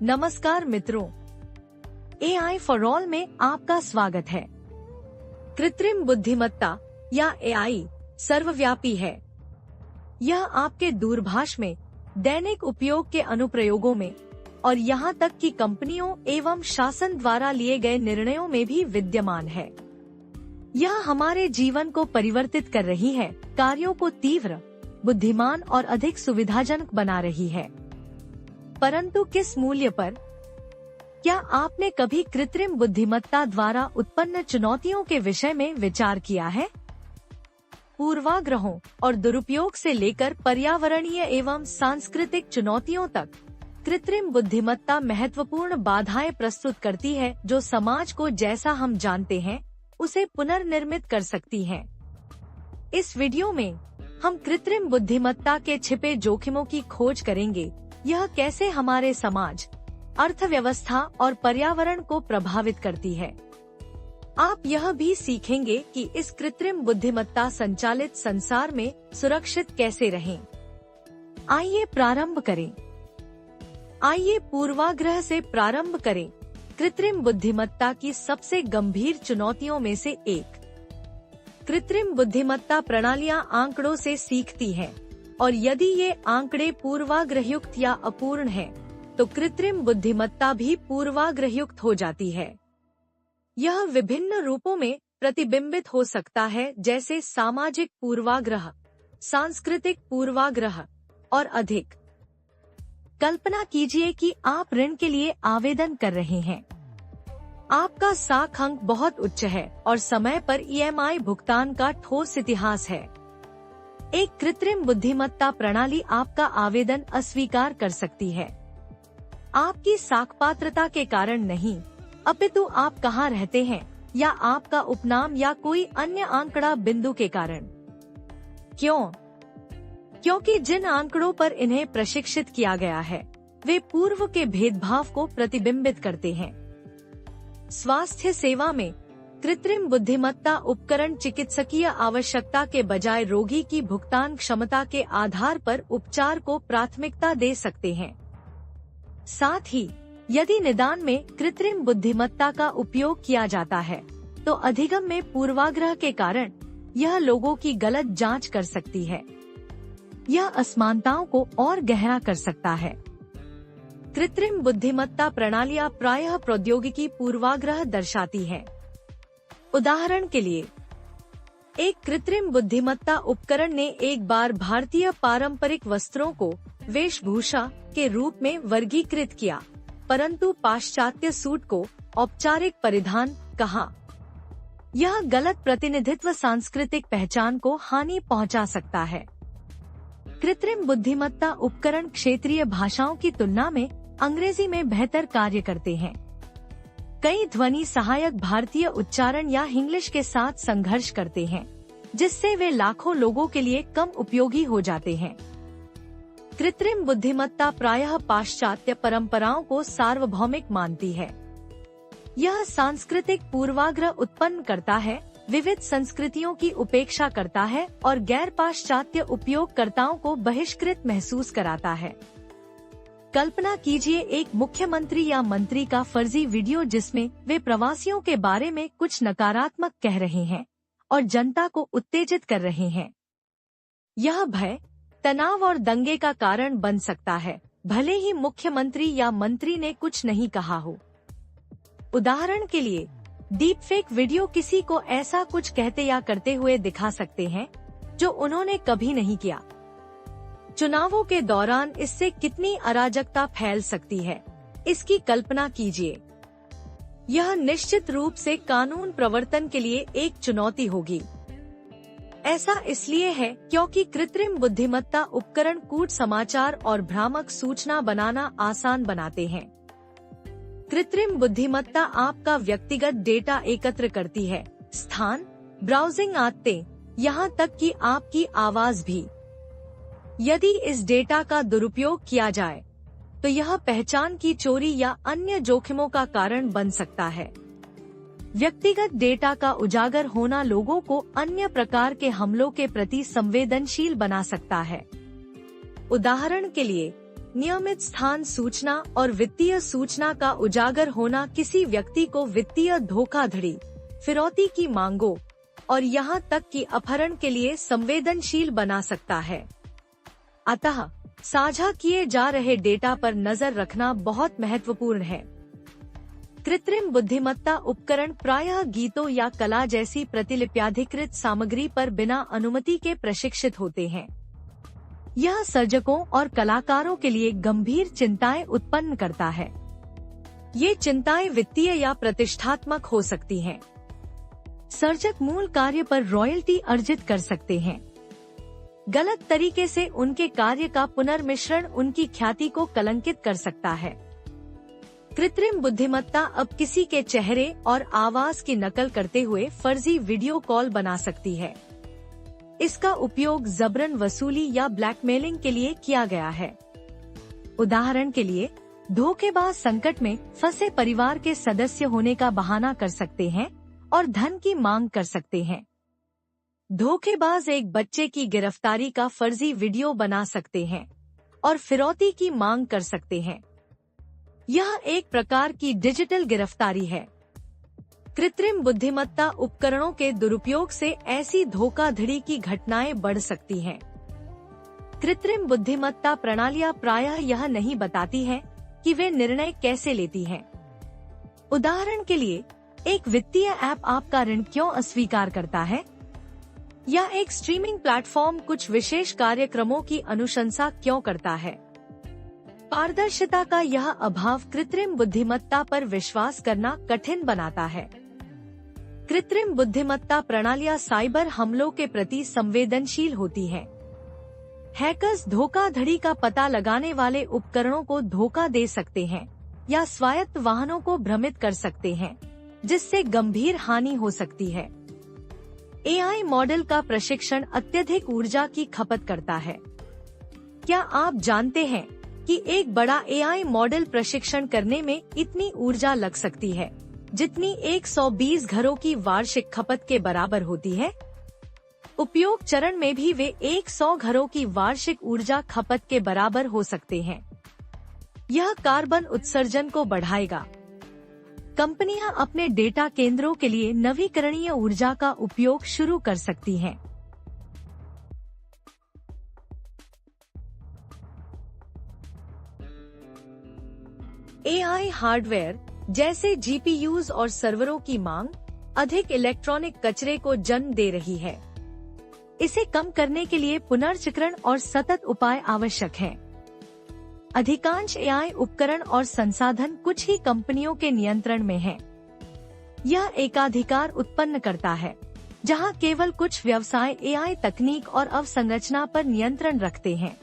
नमस्कार मित्रों, AI for all में आपका स्वागत है। कृत्रिम बुद्धिमत्ता या AI सर्वव्यापी है। यह आपके दूरभाष में, दैनिक उपयोग के अनुप्रयोगों में और यहाँ तक कि कंपनियों एवं शासन द्वारा लिए गए निर्णयों में भी विद्यमान है। यह हमारे जीवन को परिवर्तित कर रही है, कार्यों को तीव्र, बुद्धिमान और अधिक सुविधाजनक बना रही है। परंतु किस मूल्य पर? क्या आपने कभी कृत्रिम बुद्धिमत्ता द्वारा उत्पन्न चुनौतियों के विषय में विचार किया है? पूर्वाग्रहों और दुरुपयोग से लेकर पर्यावरणीय एवं सांस्कृतिक चुनौतियों तक, कृत्रिम बुद्धिमत्ता महत्वपूर्ण बाधाएं प्रस्तुत करती है जो समाज को जैसा हम जानते हैं उसे पुनर्निर्मित कर सकती हैं। इस वीडियो में हम कृत्रिम बुद्धिमत्ता के छिपे जोखिमों की खोज करेंगे। यह कैसे हमारे समाज, अर्थव्यवस्था और पर्यावरण को प्रभावित करती है। आप यह भी सीखेंगे कि इस कृत्रिम बुद्धिमत्ता संचालित संसार में सुरक्षित कैसे रहें। आइए प्रारंभ करें। आइए पूर्वाग्रह से प्रारंभ करें। कृत्रिम बुद्धिमत्ता की सबसे गंभीर चुनौतियों में से एक। कृत्रिम बुद्धिमत्ता प्रणालियां आंकड़ों से सीखती हैं, और यदि ये आंकड़े पूर्वाग्रहयुक्त या अपूर्ण हैं, तो कृत्रिम बुद्धिमत्ता भी पूर्वाग्रहयुक्त हो जाती है। यह विभिन्न रूपों में प्रतिबिंबित हो सकता है, जैसे सामाजिक पूर्वाग्रह, सांस्कृतिक पूर्वाग्रह और अधिक। कल्पना कीजिए कि आप ऋण के लिए आवेदन कर रहे हैं। आपका साख अंक बहुत उच्च है और समय पर EMI भुगतान का ठोस इतिहास है। एक कृत्रिम बुद्धिमत्ता प्रणाली आपका आवेदन अस्वीकार कर सकती है। आपकी साख पात्रता के कारण नहीं, अपितु आप कहाँ रहते हैं या आपका उपनाम या कोई अन्य आंकड़ा बिंदु के कारण। क्यों? क्योंकि जिन आंकड़ों पर इन्हें प्रशिक्षित किया गया है वे पूर्व के भेदभाव को प्रतिबिंबित करते हैं। स्वास्थ्य सेवा में कृत्रिम बुद्धिमत्ता उपकरण चिकित्सकीय आवश्यकता के बजाय रोगी की भुगतान क्षमता के आधार पर उपचार को प्राथमिकता दे सकते हैं। साथ ही यदि निदान में कृत्रिम बुद्धिमत्ता का उपयोग किया जाता है तो अधिगम में पूर्वाग्रह के कारण यह लोगों की गलत जांच कर सकती है। यह असमानताओं को और गहरा कर सकता है। कृत्रिम बुद्धिमत्ता प्रणालियां प्रायः प्रौद्योगिकी पूर्वाग्रह दर्शाती हैं। उदाहरण के लिए, एक कृत्रिम बुद्धिमत्ता उपकरण ने एक बार भारतीय पारंपरिक वस्त्रों को वेशभूषा के रूप में वर्गीकृत किया, परंतु पाश्चात्य सूट को औपचारिक परिधान कहा। यह गलत प्रतिनिधित्व सांस्कृतिक पहचान को हानि पहुंचा सकता है। कृत्रिम बुद्धिमत्ता उपकरण क्षेत्रीय भाषाओं की तुलना में अंग्रेजी में बेहतर कार्य करते हैं। कई ध्वनि सहायक भारतीय उच्चारण या इंग्लिश के साथ संघर्ष करते हैं, जिससे वे लाखों लोगों के लिए कम उपयोगी हो जाते हैं। कृत्रिम बुद्धिमत्ता प्रायः पाश्चात्य परंपराओं को सार्वभौमिक मानती है। यह सांस्कृतिक पूर्वाग्रह उत्पन्न करता है, विविध संस्कृतियों की उपेक्षा करता है और गैर पाश्चात्य उपयोगकर्ताओं को बहिष्कृत महसूस कराता है। कल्पना कीजिए एक मुख्यमंत्री या मंत्री का फर्जी वीडियो जिसमें वे प्रवासियों के बारे में कुछ नकारात्मक कह रहे हैं और जनता को उत्तेजित कर रहे हैं। यह भय, तनाव और दंगे का कारण बन सकता है, भले ही मुख्यमंत्री या मंत्री ने कुछ नहीं कहा हो। उदाहरण के लिए, डीपफेक वीडियो किसी को ऐसा कुछ कहते या करते हुए दिखा सकते हैं जो उन्होंने कभी नहीं किया। चुनावों के दौरान इससे कितनी अराजकता फैल सकती है, इसकी कल्पना कीजिए। यह निश्चित रूप से कानून प्रवर्तन के लिए एक चुनौती होगी। ऐसा इसलिए है क्योंकि कृत्रिम बुद्धिमत्ता उपकरण कूट समाचार और भ्रामक सूचना बनाना आसान बनाते हैं। कृत्रिम बुद्धिमत्ता आपका व्यक्तिगत डेटा एकत्र करती है, स्थान, ब्राउजिंग आदतें, यहाँ तक कि आपकी आवाज भी। यदि इस डेटा का दुरुपयोग किया जाए तो यह पहचान की चोरी या अन्य जोखिमों का कारण बन सकता है। व्यक्तिगत डेटा का उजागर होना लोगों को अन्य प्रकार के हमलों के प्रति संवेदनशील बना सकता है। उदाहरण के लिए, नियमित स्थान सूचना और वित्तीय सूचना का उजागर होना किसी व्यक्ति को वित्तीय धोखाधड़ी, फिरौती की मांगों और यहाँ तक कि अपहरण के लिए संवेदनशील बना सकता है। अतः साझा किए जा रहे डेटा पर नजर रखना बहुत महत्वपूर्ण है। कृत्रिम बुद्धिमत्ता उपकरण प्रायः गीतों या कला जैसी प्रतिलिप्याधिकृत सामग्री पर बिना अनुमति के प्रशिक्षित होते हैं। यह सर्जकों और कलाकारों के लिए गंभीर चिंताएं उत्पन्न करता है। ये चिंताएं वित्तीय या प्रतिष्ठात्मक हो सकती हैं। सर्जक मूल कार्य पर रॉयल्टी अर्जित कर सकते हैं। गलत तरीके से उनके कार्य का पुनर्मिश्रण उनकी ख्याति को कलंकित कर सकता है। कृत्रिम बुद्धिमत्ता अब किसी के चेहरे और आवाज की नकल करते हुए फर्जी वीडियो कॉल बना सकती है। इसका उपयोग जबरन वसूली या ब्लैकमेलिंग के लिए किया गया है। उदाहरण के लिए, धोखेबाज संकट में फंसे परिवार के सदस्य होने का बहाना कर सकते हैं और धन की मांग कर सकते हैं। धोखेबाज एक बच्चे की गिरफ्तारी का फर्जी वीडियो बना सकते हैं और फिरौती की मांग कर सकते हैं। यह एक प्रकार की डिजिटल गिरफ्तारी है। कृत्रिम बुद्धिमत्ता उपकरणों के दुरुपयोग से ऐसी धोखाधड़ी की घटनाएं बढ़ सकती हैं। कृत्रिम बुद्धिमत्ता प्रणालियां प्रायः यह नहीं बताती हैं कि वे निर्णय कैसे लेती हैं। उदाहरण के लिए, एक वित्तीय ऐप आपका ऋण क्यों अस्वीकार करता है, या एक स्ट्रीमिंग प्लेटफॉर्म कुछ विशेष कार्यक्रमों की अनुशंसा क्यों करता है। पारदर्शिता का यह अभाव कृत्रिम बुद्धिमत्ता पर विश्वास करना कठिन बनाता है। कृत्रिम बुद्धिमत्ता प्रणालियां साइबर हमलों के प्रति संवेदनशील होती हैं। हैकर्स धोखाधड़ी का पता लगाने वाले उपकरणों को धोखा दे सकते हैं या स्वायत्त वाहनों को भ्रमित कर सकते हैं, जिससे गंभीर हानि हो सकती है। एआई मॉडल का प्रशिक्षण अत्यधिक ऊर्जा की खपत करता है। क्या आप जानते हैं कि एक बड़ा एआई मॉडल प्रशिक्षण करने में इतनी ऊर्जा लग सकती है जितनी 120 घरों की वार्षिक खपत के बराबर होती है? उपयोग चरण में भी वे 100 घरों की वार्षिक ऊर्जा खपत के बराबर हो सकते हैं। यह कार्बन उत्सर्जन को बढ़ाएगा। कंपनियां अपने डेटा केंद्रों के लिए नवीकरणीय ऊर्जा का उपयोग शुरू कर सकती हैं। एआई हार्डवेयर जैसे जीपीयूज और सर्वरों की मांग अधिक इलेक्ट्रॉनिक कचरे को जन्म दे रही है। इसे कम करने के लिए पुनर्चक्रण और सतत उपाय आवश्यक हैं। अधिकांश एआई उपकरण और संसाधन कुछ ही कंपनियों के नियंत्रण में हैं। यह एकाधिकार उत्पन्न करता है, जहां केवल कुछ व्यवसाय एआई तकनीक और अवसंरचना पर नियंत्रण रखते हैं।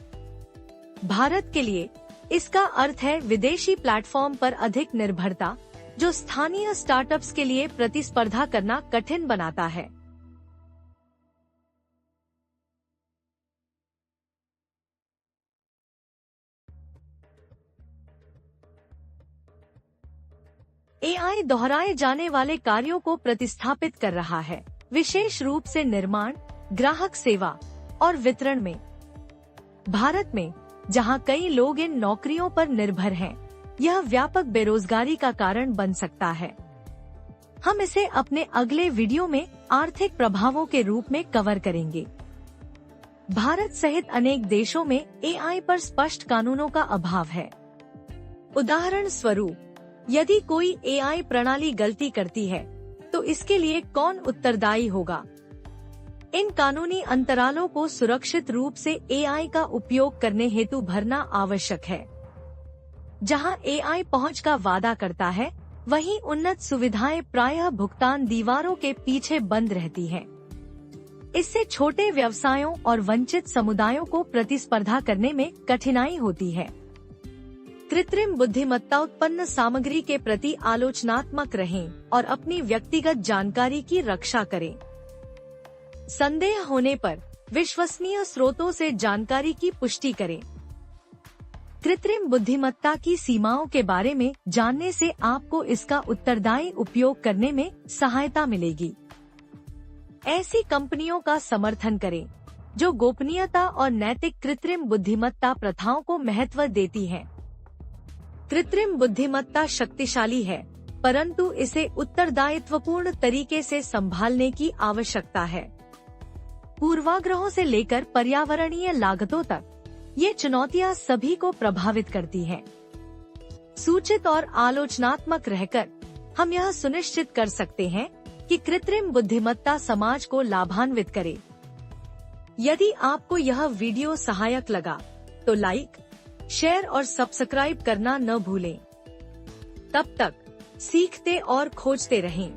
भारत के लिए इसका अर्थ है विदेशी प्लेटफॉर्म पर अधिक निर्भरता, जो स्थानीय स्टार्टअप्स के लिए प्रतिस्पर्धा करना कठिन बनाता है। एआई दोहराए जाने वाले कार्यों को प्रतिस्थापित कर रहा है, विशेष रूप से निर्माण, ग्राहक सेवा और वितरण में। भारत में, जहां कई लोग इन नौकरियों पर निर्भर हैं, यह व्यापक बेरोजगारी का कारण बन सकता है। हम इसे अपने अगले वीडियो में आर्थिक प्रभावों के रूप में कवर करेंगे। भारत सहित अनेक देशों में एआई पर स्पष्ट कानूनों का अभाव है। उदाहरण स्वरूप, यदि कोई एआई प्रणाली गलती करती है, तो इसके लिए कौन उत्तरदायी होगा? इन कानूनी अंतरालों को सुरक्षित रूप से एआई का उपयोग करने हेतु भरना आवश्यक है। जहां एआई पहुंच का वादा करता है, वहीं उन्नत सुविधाएं प्रायः भुगतान दीवारों के पीछे बंद रहती हैं। इससे छोटे व्यवसायों और वंचित समुदायों को प्रतिस्पर्धा करने में कठिनाई होती है। कृत्रिम बुद्धिमत्ता उत्पन्न सामग्री के प्रति आलोचनात्मक रहें और अपनी व्यक्तिगत जानकारी की रक्षा करें। संदेह होने पर विश्वसनीय स्रोतों से जानकारी की पुष्टि करें। कृत्रिम बुद्धिमत्ता की सीमाओं के बारे में जानने से आपको इसका उत्तरदायी उपयोग करने में सहायता मिलेगी। ऐसी कंपनियों का समर्थन करें जो गोपनीयता और नैतिक कृत्रिम बुद्धिमत्ता प्रथाओं को महत्व देती है। कृत्रिम बुद्धिमत्ता शक्तिशाली है, परंतु इसे उत्तरदायित्वपूर्ण तरीके से संभालने की आवश्यकता है। पूर्वाग्रहों से लेकर पर्यावरणीय लागतों तक ये चुनौतियां सभी को प्रभावित करती हैं। सूचित और आलोचनात्मक रहकर हम यह सुनिश्चित कर सकते हैं कि कृत्रिम बुद्धिमत्ता समाज को लाभान्वित करे। यदि आपको यह वीडियो सहायक लगा तो लाइक, शेयर और सब्सक्राइब करना न भूलें। तब तक सीखते और खोजते रहें।